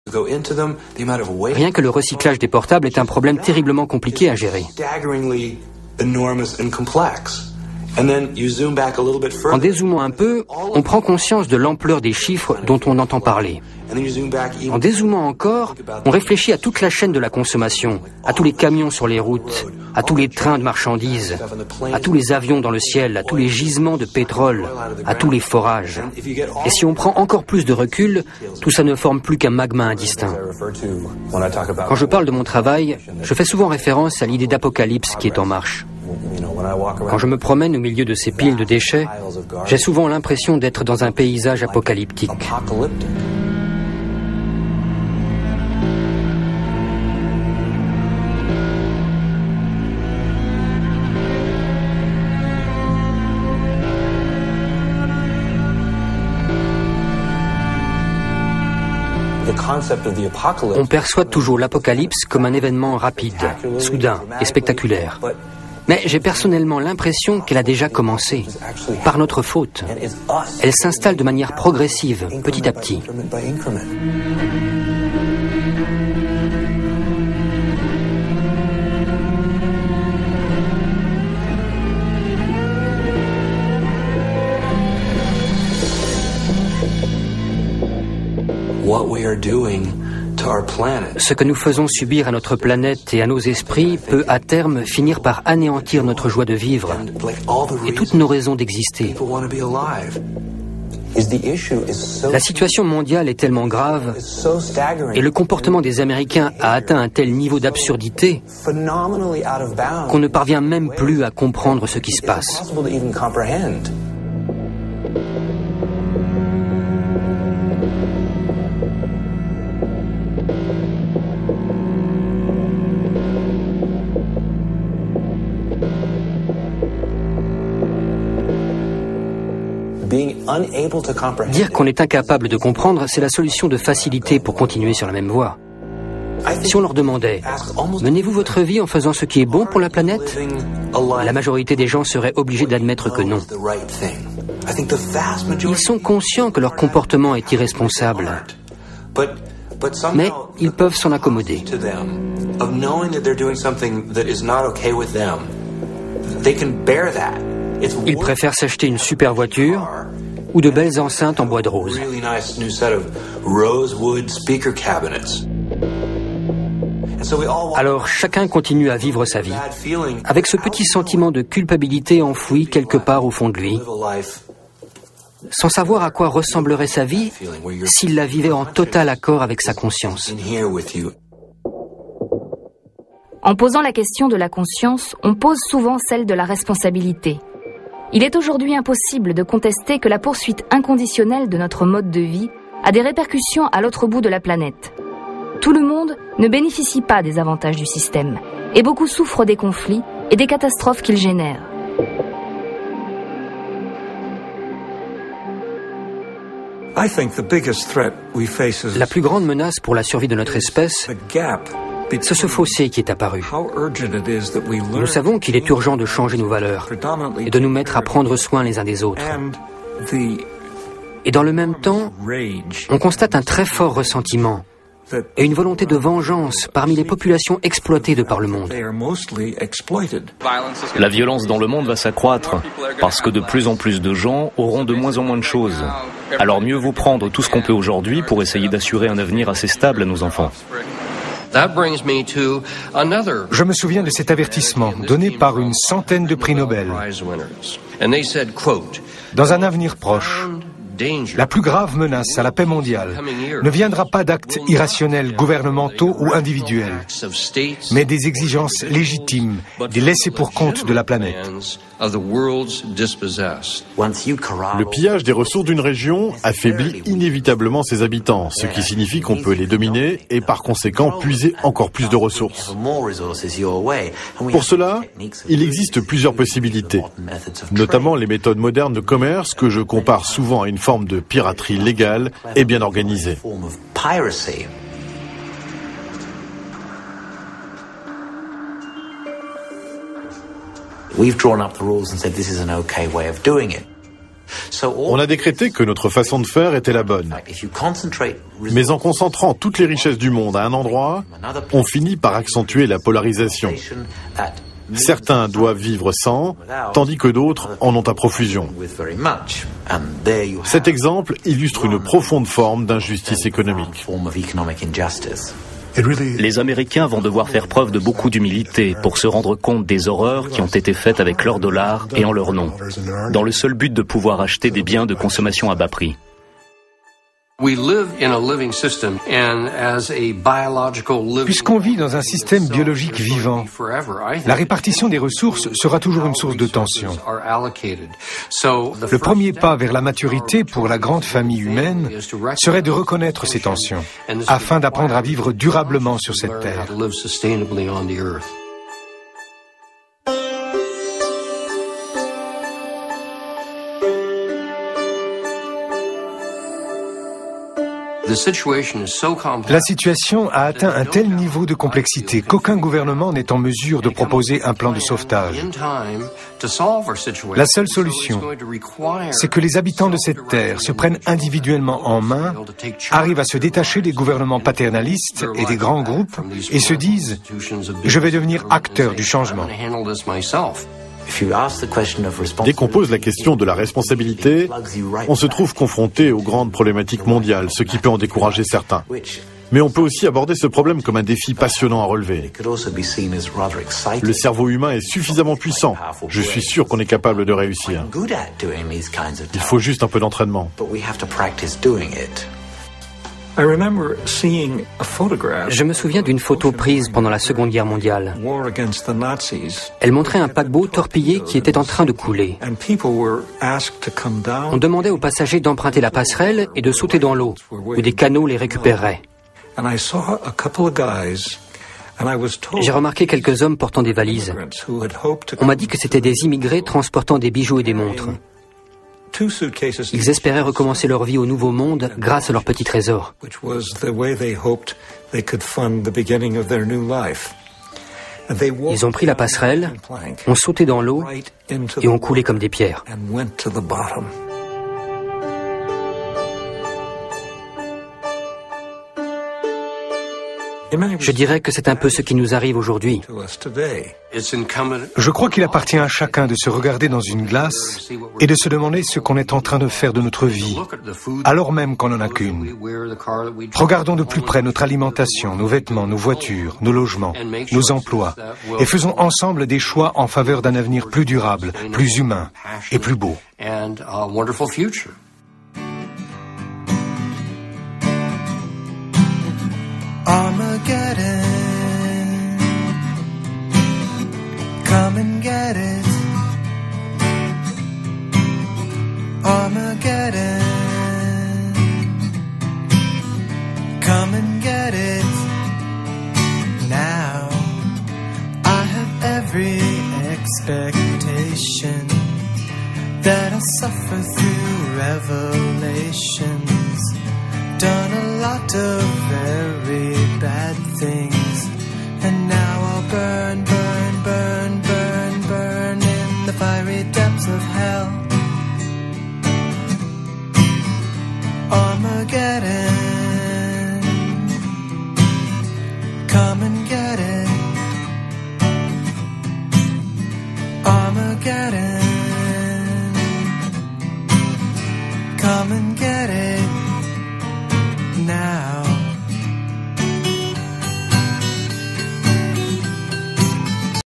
Rien que le recyclage des portables est un problème terriblement compliqué à gérer. En dézoomant un peu, on prend conscience de l'ampleur des chiffres dont on entend parler. En dézoomant encore, on réfléchit à toute la chaîne de la consommation, à tous les camions sur les routes, à tous les trains de marchandises, à tous les avions dans le ciel, à tous les gisements de pétrole, à tous les forages. Et si on prend encore plus de recul, tout ça ne forme plus qu'un magma indistinct. Quand je parle de mon travail, je fais souvent référence à l'idée d'apocalypse qui est en marche. Quand je me promène au milieu de ces piles de déchets, j'ai souvent l'impression d'être dans un paysage apocalyptique. On perçoit toujours l'apocalypse comme un événement rapide, soudain et spectaculaire. Mais j'ai personnellement l'impression qu'elle a déjà commencé, par notre faute. Elle s'installe de manière progressive, petit à petit. Ce que nous faisons subir à notre planète et à nos esprits peut à terme finir par anéantir notre joie de vivre et toutes nos raisons d'exister. La situation mondiale est tellement grave et le comportement des Américains a atteint un tel niveau d'absurdité qu'on ne parvient même plus à comprendre ce qui se passe. Dire qu'on est incapable de comprendre, c'est la solution de facilité pour continuer sur la même voie. Si on leur demandait « Menez-vous votre vie en faisant ce qui est bon pour la planète ?» la majorité des gens seraient obligés d'admettre que non. Ils sont conscients que leur comportement est irresponsable, mais ils peuvent s'en accommoder. Ils préfèrent s'acheter une super voiture ou de belles enceintes en bois de rose. Alors chacun continue à vivre sa vie, avec ce petit sentiment de culpabilité enfoui quelque part au fond de lui, sans savoir à quoi ressemblerait sa vie s'il la vivait en total accord avec sa conscience. En posant la question de la conscience, on pose souvent celle de la responsabilité. Il est aujourd'hui impossible de contester que la poursuite inconditionnelle de notre mode de vie a des répercussions à l'autre bout de la planète. Tout le monde ne bénéficie pas des avantages du système, et beaucoup souffrent des conflits et des catastrophes qu'il génère. La plus grande menace pour la survie de notre espèce, c'est ce fossé qui est apparu. Nous savons qu'il est urgent de changer nos valeurs et de nous mettre à prendre soin les uns des autres. Et dans le même temps, on constate un très fort ressentiment et une volonté de vengeance parmi les populations exploitées de par le monde. La violence dans le monde va s'accroître parce que de plus en plus de gens auront de moins en moins de choses. Alors mieux vaut prendre tout ce qu'on peut aujourd'hui pour essayer d'assurer un avenir assez stable à nos enfants. Je me souviens de cet avertissement donné par une centaine de prix Nobel. Dans un avenir proche, la plus grave menace à la paix mondiale ne viendra pas d'actes irrationnels gouvernementaux ou individuels, mais des exigences légitimes des laissés-pour-compte de la planète. Le pillage des ressources d'une région affaiblit inévitablement ses habitants, ce qui signifie qu'on peut les dominer et par conséquent puiser encore plus de ressources. Pour cela, il existe plusieurs possibilités, notamment les méthodes modernes de commerce que je compare souvent à une forme de piraterie légale et bien organisée. We've drawn up the rules and said this is an okay way of doing it. On a décrété que notre façon de faire était la bonne. Mais en concentrant toutes les richesses du monde à un endroit, on finit par accentuer la polarisation. Certains doivent vivre sans, tandis que d'autres en ont à profusion. Cet exemple illustre une profonde forme d'injustice économique. Les Américains vont devoir faire preuve de beaucoup d'humilité pour se rendre compte des horreurs qui ont été faites avec leurs dollars et en leur nom, dans le seul but de pouvoir acheter des biens de consommation à bas prix. Puisqu'on vit dans un système biologique vivant, la répartition des ressources sera toujours une source de tension. Le premier pas vers la maturité pour la grande famille humaine serait de reconnaître ces tensions, afin d'apprendre à vivre durablement sur cette terre. La situation a atteint un tel niveau de complexité qu'aucun gouvernement n'est en mesure de proposer un plan de sauvetage. La seule solution, c'est que les habitants de cette terre se prennent individuellement en main, arrivent à se détacher des gouvernements paternalistes et des grands groupes et se disent « Je vais devenir acteur du changement ». Dès qu'on pose la question de la responsabilité, on se trouve confronté aux grandes problématiques mondiales, ce qui peut en décourager certains. Mais on peut aussi aborder ce problème comme un défi passionnant à relever. Le cerveau humain est suffisamment puissant. Je suis sûr qu'on est capable de réussir. Il faut juste un peu d'entraînement. Je me souviens d'une photo prise pendant la Seconde Guerre mondiale. Elle montrait un paquebot torpillé qui était en train de couler. On demandait aux passagers d'emprunter la passerelle et de sauter dans l'eau, où des canots les récupéreraient. J'ai remarqué quelques hommes portant des valises. On m'a dit que c'étaient des immigrés transportant des bijoux et des montres. Ils espéraient recommencer leur vie au Nouveau Monde grâce à leurs petits trésors. Ils ont pris la passerelle, ont sauté dans l'eau et ont coulé comme des pierres. Je dirais que c'est un peu ce qui nous arrive aujourd'hui. Je crois qu'il appartient à chacun de se regarder dans une glace et de se demander ce qu'on est en train de faire de notre vie, alors même qu'on n'en a qu'une. Regardons de plus près notre alimentation, nos vêtements, nos voitures, nos logements, nos emplois, et faisons ensemble des choix en faveur d'un avenir plus durable, plus humain et plus beau. Armageddon, come and get it. Armageddon, come and get it. Now I have every expectation that I'll suffer through revelations. Done a lot of very bad things, and now